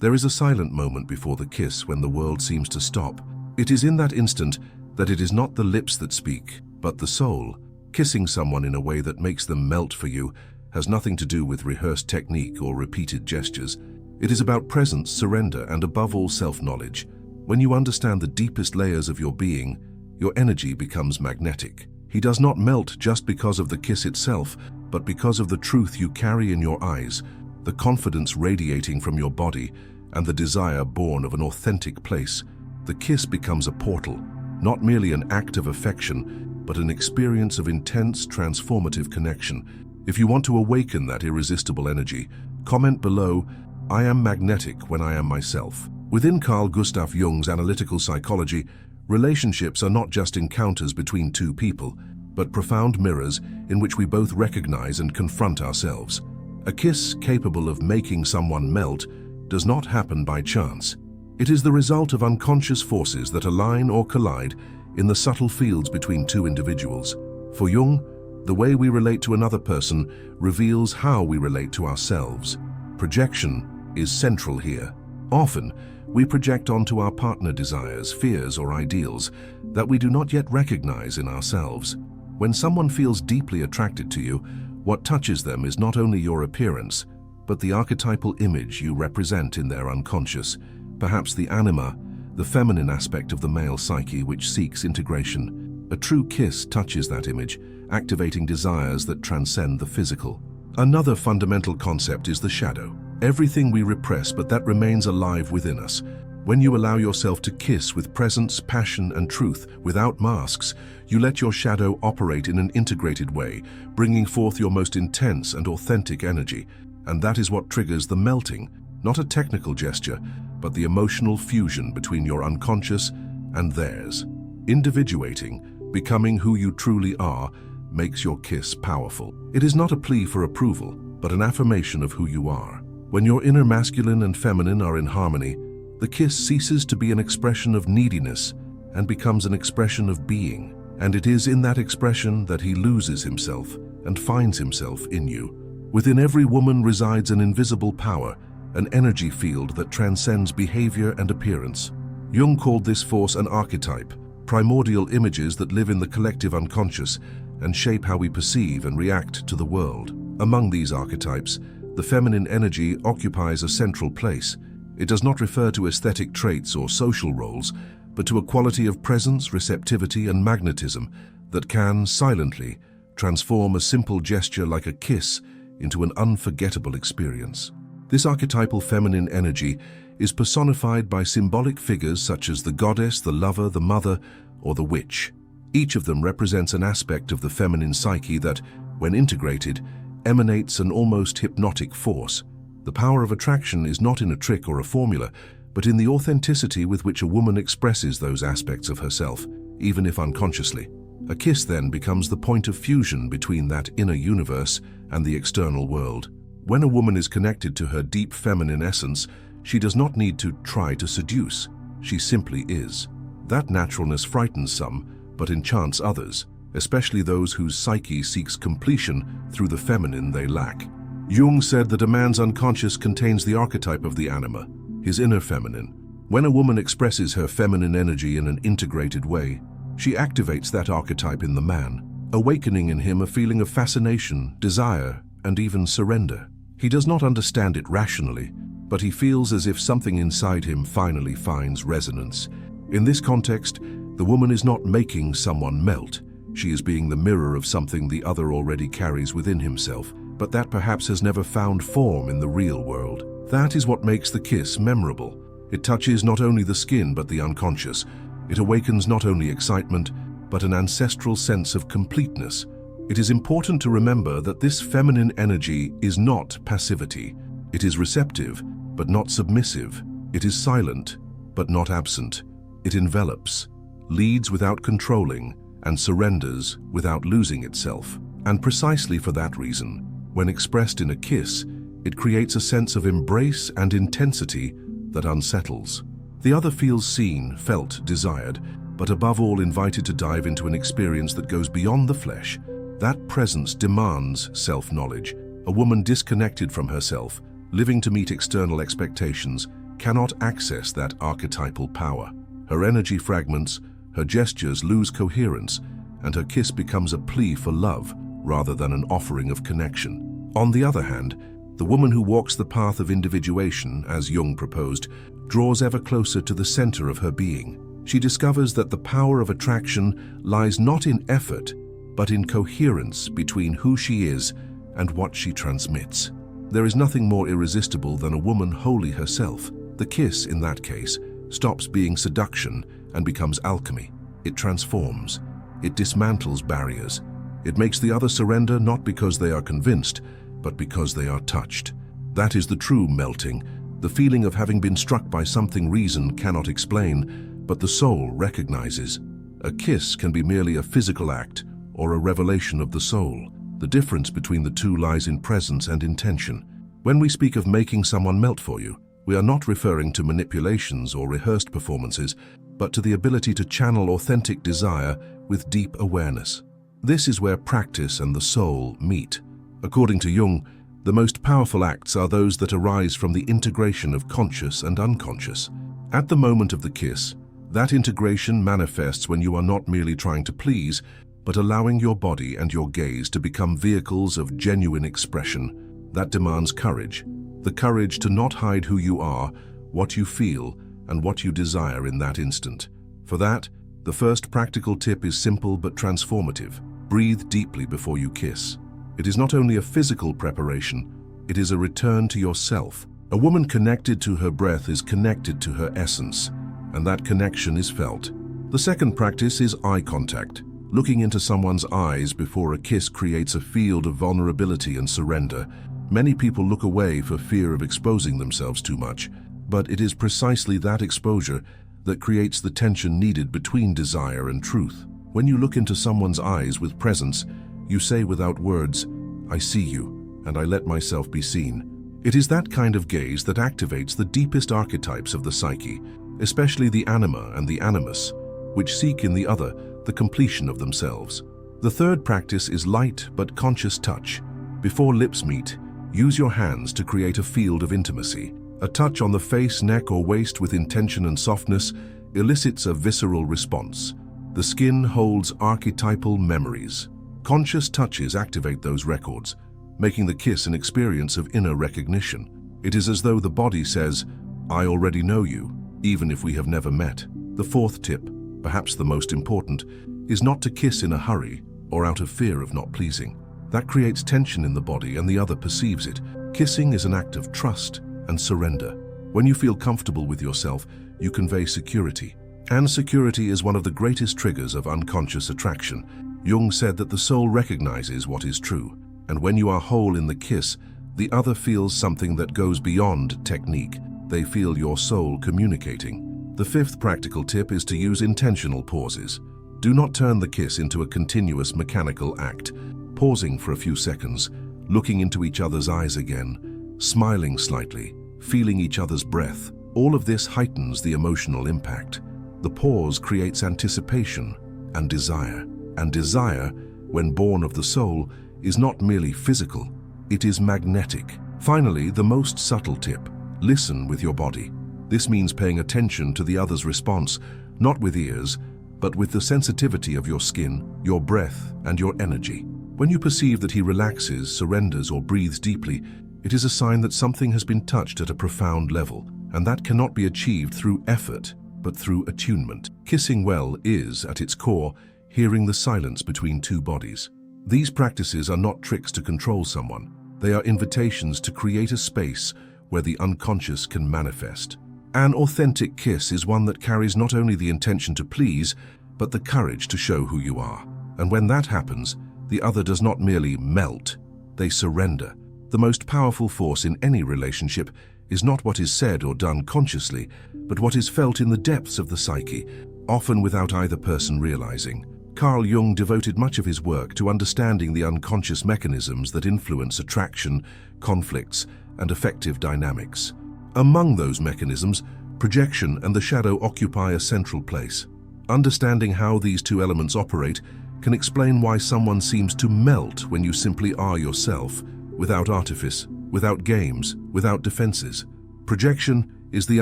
There is a silent moment before the kiss when the world seems to stop. It is in that instant that it is not the lips that speak, but the soul. Kissing someone in a way that makes them melt for you has nothing to do with rehearsed technique or repeated gestures. It is about presence, surrender, and above all, self-knowledge. When you understand the deepest layers of your being, your energy becomes magnetic. He does not melt just because of the kiss itself, but because of the truth you carry in your eyes, the confidence radiating from your body, and the desire born of an authentic place. The kiss becomes a portal, not merely an act of affection, but an experience of intense, transformative connection. If you want to awaken that irresistible energy, comment below, "I am magnetic when I am myself." Within Carl Gustav Jung's analytical psychology, relationships are not just encounters between two people, but profound mirrors in which we both recognize and confront ourselves. A kiss capable of making someone melt does not happen by chance. It is the result of unconscious forces that align or collide in the subtle fields between two individuals. For Jung, the way we relate to another person reveals how we relate to ourselves. Projection is central here. Often, we project onto our partner desires, fears, or ideals that we do not yet recognize in ourselves. When someone feels deeply attracted to you, what touches them is not only your appearance, but the archetypal image you represent in their unconscious, perhaps the anima, the feminine aspect of the male psyche which seeks integration. A true kiss touches that image, activating desires that transcend the physical. Another fundamental concept is the shadow. Everything we repress, but that remains alive within us. When you allow yourself to kiss with presence, passion, and truth without masks, you let your shadow operate in an integrated way, bringing forth your most intense and authentic energy. And that is what triggers the melting, not a technical gesture, but the emotional fusion between your unconscious and theirs. Individuating, becoming who you truly are, makes your kiss powerful. It is not a plea for approval, but an affirmation of who you are. When your inner masculine and feminine are in harmony, the kiss ceases to be an expression of neediness and becomes an expression of being. And it is in that expression that he loses himself and finds himself in you. Within every woman resides an invisible power, an energy field that transcends behavior and appearance. Jung called this force an archetype, primordial images that live in the collective unconscious and shape how we perceive and react to the world. Among these archetypes, the feminine energy occupies a central place. It does not refer to aesthetic traits or social roles, but to a quality of presence, receptivity, and magnetism that can, silently, transform a simple gesture like a kiss into an unforgettable experience. This archetypal feminine energy is personified by symbolic figures such as the goddess, the lover, the mother, or the witch. Each of them represents an aspect of the feminine psyche that, when integrated, emanates an almost hypnotic force. The power of attraction is not in a trick or a formula, but in the authenticity with which a woman expresses those aspects of herself, even if unconsciously. A kiss then becomes the point of fusion between that inner universe and the external world. When a woman is connected to her deep feminine essence, she does not need to try to seduce. She simply is. That naturalness frightens some, but enchants others, especially those whose psyche seeks completion through the feminine they lack. Jung said that a man's unconscious contains the archetype of the anima, his inner feminine. When a woman expresses her feminine energy in an integrated way, she activates that archetype in the man, awakening in him a feeling of fascination, desire, and even surrender. He does not understand it rationally, but he feels as if something inside him finally finds resonance. In this context, the woman is not making someone melt. She is being the mirror of something the other already carries within himself, but that perhaps has never found form in the real world. That is what makes the kiss memorable. It touches not only the skin but the unconscious. It awakens not only excitement, but an ancestral sense of completeness. It is important to remember that this feminine energy is not passivity. It is receptive, but not submissive. It is silent, but not absent. It envelops, leads without controlling, and surrenders without losing itself. And precisely for that reason, when expressed in a kiss, it creates a sense of embrace and intensity that unsettles. The other feels seen, felt, desired, but above all invited to dive into an experience that goes beyond the flesh. That presence demands self-knowledge. A woman disconnected from herself, living to meet external expectations, cannot access that archetypal power. Her energy fragments, her gestures lose coherence, and her kiss becomes a plea for love rather than an offering of connection. On the other hand, the woman who walks the path of individuation, as Jung proposed, draws ever closer to the center of her being. She discovers that the power of attraction lies not in effort, but in coherence between who she is and what she transmits. There is nothing more irresistible than a woman wholly herself. The kiss, in that case, stops being seduction and becomes alchemy. It transforms. It dismantles barriers. It makes the other surrender not because they are convinced, but because they are touched. That is the true melting, the feeling of having been struck by something reason cannot explain, but the soul recognizes. A kiss can be merely a physical act or a revelation of the soul. The difference between the two lies in presence and intention. When we speak of making someone melt for you, we are not referring to manipulations or rehearsed performances, but to the ability to channel authentic desire with deep awareness. This is where practice and the soul meet. According to Jung, the most powerful acts are those that arise from the integration of conscious and unconscious. At the moment of the kiss, that integration manifests when you are not merely trying to please, but allowing your body and your gaze to become vehicles of genuine expression. That demands courage, the courage to not hide who you are, what you feel, and what you desire in that instant. For that, the first practical tip is simple but transformative. Breathe deeply before you kiss. It is not only a physical preparation, it is a return to yourself. A woman connected to her breath is connected to her essence, and that connection is felt. The second practice is eye contact. Looking into someone's eyes before a kiss creates a field of vulnerability and surrender. Many people look away for fear of exposing themselves too much, but it is precisely that exposure that creates the tension needed between desire and truth. When you look into someone's eyes with presence, you say without words, "I see you, and I let myself be seen." It is that kind of gaze that activates the deepest archetypes of the psyche, especially the anima and the animus, which seek in the other the completion of themselves. The third practice is light but conscious touch. Before lips meet, use your hands to create a field of intimacy. A touch on the face, neck, or waist with intention and softness elicits a visceral response. The skin holds archetypal memories. Conscious touches activate those records, making the kiss an experience of inner recognition. It is as though the body says, "I already know you, even if we have never met." The fourth tip, perhaps the most important, is not to kiss in a hurry or out of fear of not pleasing. That creates tension in the body and the other perceives it. Kissing is an act of trust and surrender. When you feel comfortable with yourself, you convey security. And security is one of the greatest triggers of unconscious attraction. Jung said that the soul recognizes what is true, and when you are whole in the kiss, the other feels something that goes beyond technique. They feel your soul communicating. The fifth practical tip is to use intentional pauses. Do not turn the kiss into a continuous mechanical act. Pausing for a few seconds, looking into each other's eyes again, smiling slightly, feeling each other's breath. All of this heightens the emotional impact. The pause creates anticipation and desire. And desire, when born of the soul, is not merely physical, it is magnetic. Finally, the most subtle tip: listen with your body. This means paying attention to the other's response, not with ears, but with the sensitivity of your skin, your breath, and your energy. When you perceive that he relaxes, surrenders, or breathes deeply, it is a sign that something has been touched at a profound level, and that cannot be achieved through effort, but through attunement. Kissing well is, at its core, hearing the silence between two bodies. These practices are not tricks to control someone. They are invitations to create a space where the unconscious can manifest. An authentic kiss is one that carries not only the intention to please, but the courage to show who you are. And when that happens, the other does not merely melt, they surrender. The most powerful force in any relationship is not what is said or done consciously, but what is felt in the depths of the psyche, often without either person realizing. Carl Jung devoted much of his work to understanding the unconscious mechanisms that influence attraction, conflicts, and affective dynamics. Among those mechanisms, projection and the shadow occupy a central place. Understanding how these two elements operate can explain why someone seems to melt when you simply are yourself, without artifice, without games, without defenses. Projection is the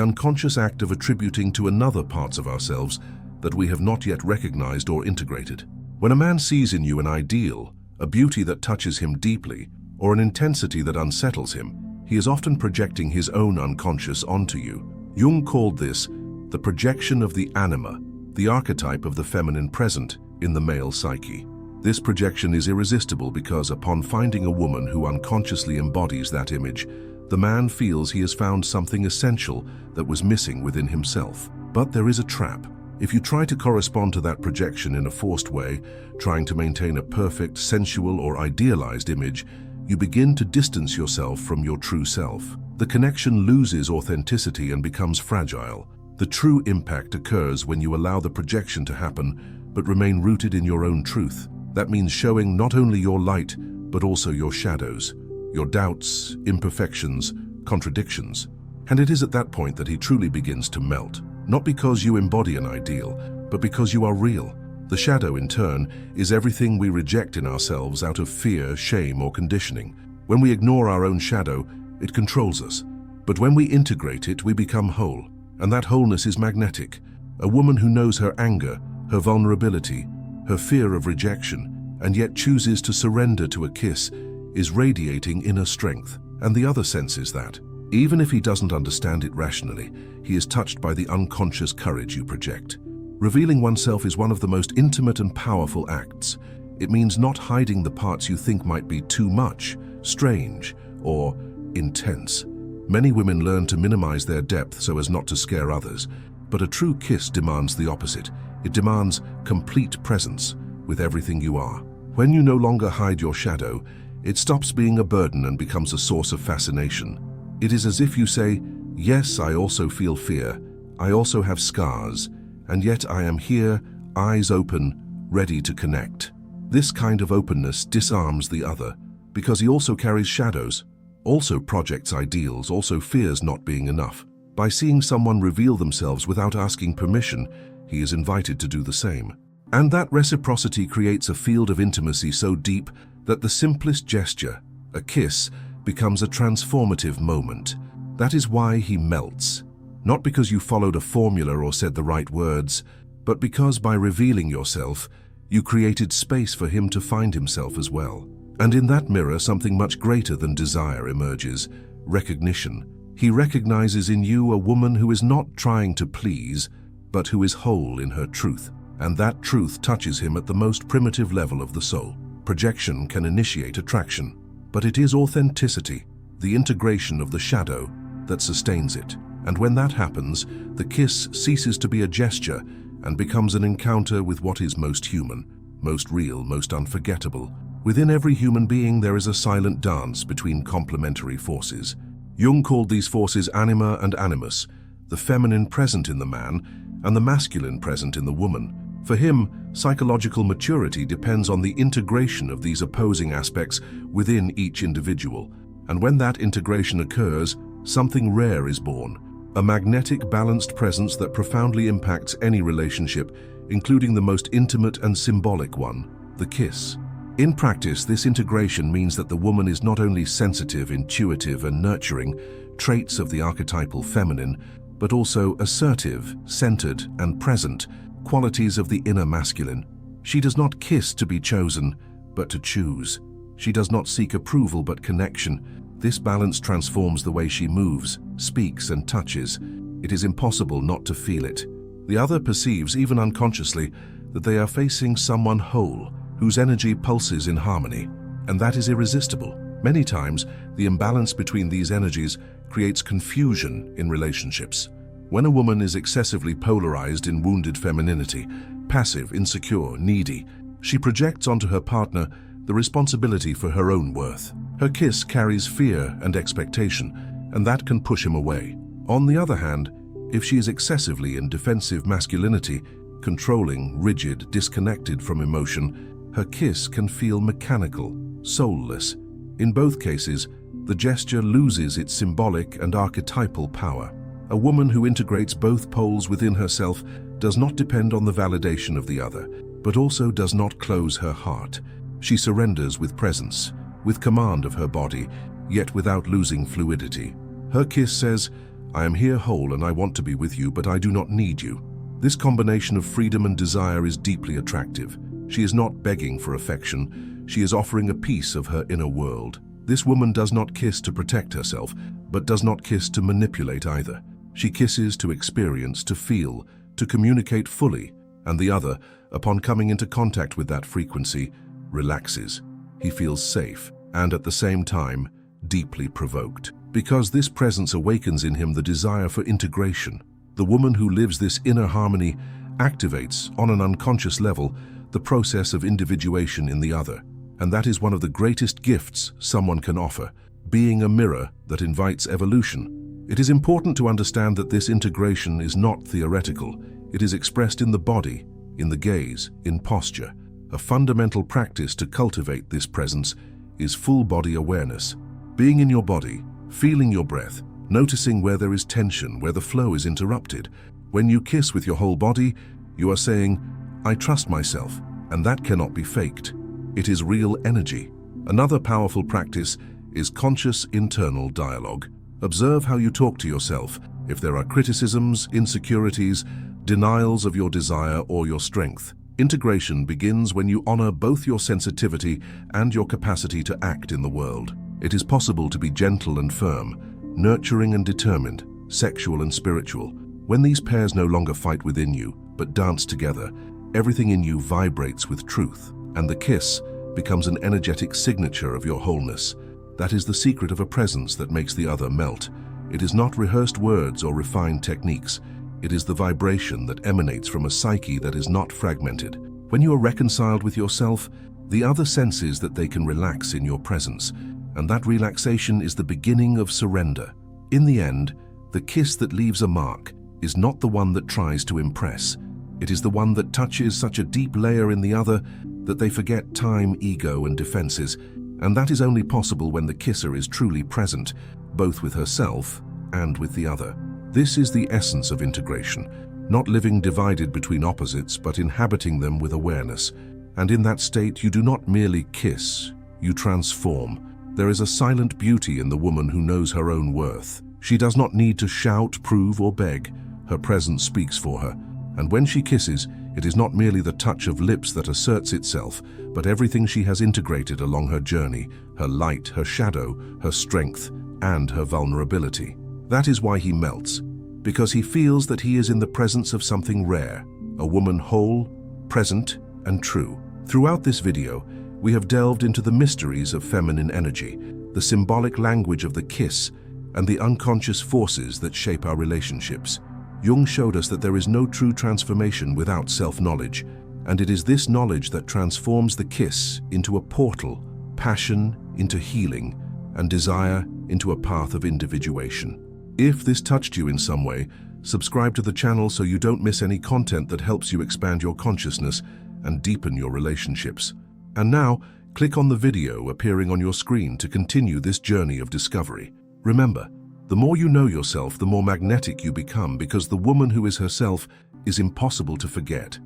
unconscious act of attributing to another parts of ourselves that we have not yet recognized or integrated. When a man sees in you an ideal, a beauty that touches him deeply, or an intensity that unsettles him, he is often projecting his own unconscious onto you. Jung called this the projection of the anima, the archetype of the feminine present in the male psyche. This projection is irresistible because upon finding a woman who unconsciously embodies that image, the man feels he has found something essential that was missing within himself. But there is a trap. If you try to correspond to that projection in a forced way, trying to maintain a perfect, sensual, or idealized image, you begin to distance yourself from your true self. The connection loses authenticity and becomes fragile. The true impact occurs when you allow the projection to happen, but remain rooted in your own truth. That means showing not only your light, but also your shadows, your doubts, imperfections, contradictions. And it is at that point that he truly begins to melt. Not because you embody an ideal, but because you are real. The shadow, in turn, is everything we reject in ourselves out of fear, shame, or conditioning. When we ignore our own shadow, it controls us. But when we integrate it, we become whole. And that wholeness is magnetic. A woman who knows her anger, her vulnerability, her fear of rejection, and yet chooses to surrender to a kiss, is radiating inner strength. And the other sense is that, even if he doesn't understand it rationally, he is touched by the unconscious courage you project. Revealing oneself is one of the most intimate and powerful acts. It means not hiding the parts you think might be too much, strange, or intense. Many women learn to minimize their depth so as not to scare others, but a true kiss demands the opposite. It demands complete presence with everything you are. When you no longer hide your shadow, it stops being a burden and becomes a source of fascination. It is as if you say, yes, I also feel fear, I also have scars, and yet I am here, eyes open, ready to connect. This kind of openness disarms the other, because he also carries shadows, also projects ideals, also fears not being enough. By seeing someone reveal themselves without asking permission, he is invited to do the same. And that reciprocity creates a field of intimacy so deep that the simplest gesture, a kiss, becomes a transformative moment. That is why he melts. Not because you followed a formula or said the right words, but because by revealing yourself, you created space for him to find himself as well. And in that mirror, something much greater than desire emerges: recognition. He recognizes in you a woman who is not trying to please, but who is whole in her truth. And that truth touches him at the most primitive level of the soul. Projection can initiate attraction, but it is authenticity, the integration of the shadow, that sustains it. And when that happens, the kiss ceases to be a gesture and becomes an encounter with what is most human, most real, most unforgettable. Within every human being there is a silent dance between complementary forces. Jung called these forces anima and animus, the feminine present in the man and the masculine present in the woman. For him, psychological maturity depends on the integration of these opposing aspects within each individual. And when that integration occurs, something rare is born, a magnetic, balanced presence that profoundly impacts any relationship, including the most intimate and symbolic one, the kiss. In practice, this integration means that the woman is not only sensitive, intuitive, and nurturing, traits of the archetypal feminine, but also assertive, centered, and present, qualities of the inner masculine. She does not kiss to be chosen, but to choose. She does not seek approval, but connection. This balance transforms the way she moves, speaks, and touches. It is impossible not to feel it. The other perceives, even unconsciously, that they are facing someone whole, whose energy pulses in harmony, and that is irresistible. Many times, the imbalance between these energies creates confusion in relationships. When a woman is excessively polarized in wounded femininity, passive, insecure, needy, she projects onto her partner the responsibility for her own worth. Her kiss carries fear and expectation, and that can push him away. On the other hand, if she is excessively in defensive masculinity, controlling, rigid, disconnected from emotion, her kiss can feel mechanical, soulless. In both cases, the gesture loses its symbolic and archetypal power. A woman who integrates both poles within herself does not depend on the validation of the other, but also does not close her heart. She surrenders with presence, with command of her body, yet without losing fluidity. Her kiss says, I am here whole and I want to be with you, but I do not need you. This combination of freedom and desire is deeply attractive. She is not begging for affection. She is offering a piece of her inner world. This woman does not kiss to protect herself, but does not kiss to manipulate either. She kisses to experience, to feel, to communicate fully, and the other, upon coming into contact with that frequency, relaxes. He feels safe, and at the same time, deeply provoked. Because this presence awakens in him the desire for integration. The woman who lives this inner harmony activates, on an unconscious level, the process of individuation in the other. And that is one of the greatest gifts someone can offer, being a mirror that invites evolution. It is important to understand that this integration is not theoretical. It is expressed in the body, in the gaze, in posture. A fundamental practice to cultivate this presence is full body awareness. Being in your body, feeling your breath, noticing where there is tension, where the flow is interrupted. When you kiss with your whole body, you are saying, I trust myself, and that cannot be faked. It is real energy. Another powerful practice is conscious internal dialogue. Observe how you talk to yourself. If there are criticisms, insecurities, denials of your desire or your strength. Integration begins when you honor both your sensitivity and your capacity to act in the world. It is possible to be gentle and firm, nurturing and determined, sexual and spiritual. When these pairs no longer fight within you, but dance together, everything in you vibrates with truth, and the kiss becomes an energetic signature of your wholeness. That is the secret of a presence that makes the other melt. It is not rehearsed words or refined techniques. It is the vibration that emanates from a psyche that is not fragmented. When you are reconciled with yourself, the other senses that they can relax in your presence, and that relaxation is the beginning of surrender. In the end, the kiss that leaves a mark is not the one that tries to impress. It is the one that touches such a deep layer in the other that they forget time, ego, and defenses, and that is only possible when the kisser is truly present, both with herself and with the other. This is the essence of integration, not living divided between opposites, but inhabiting them with awareness. And in that state, you do not merely kiss, you transform. There is a silent beauty in the woman who knows her own worth. She does not need to shout, prove, or beg. Her presence speaks for her. And when she kisses, it is not merely the touch of lips that asserts itself, but everything she has integrated along her journey, her light, her shadow, her strength, and her vulnerability. That is why he melts, because he feels that he is in the presence of something rare, a woman whole, present, and true. Throughout this video, we have delved into the mysteries of feminine energy, the symbolic language of the kiss, and the unconscious forces that shape our relationships. Jung showed us that there is no true transformation without self-knowledge, and it is this knowledge that transforms the kiss into a portal, passion into healing, and desire into a path of individuation. If this touched you in some way, subscribe to the channel so you don't miss any content that helps you expand your consciousness and deepen your relationships. And now, click on the video appearing on your screen to continue this journey of discovery. Remember, the more you know yourself, the more magnetic you become, because the woman who is herself is impossible to forget.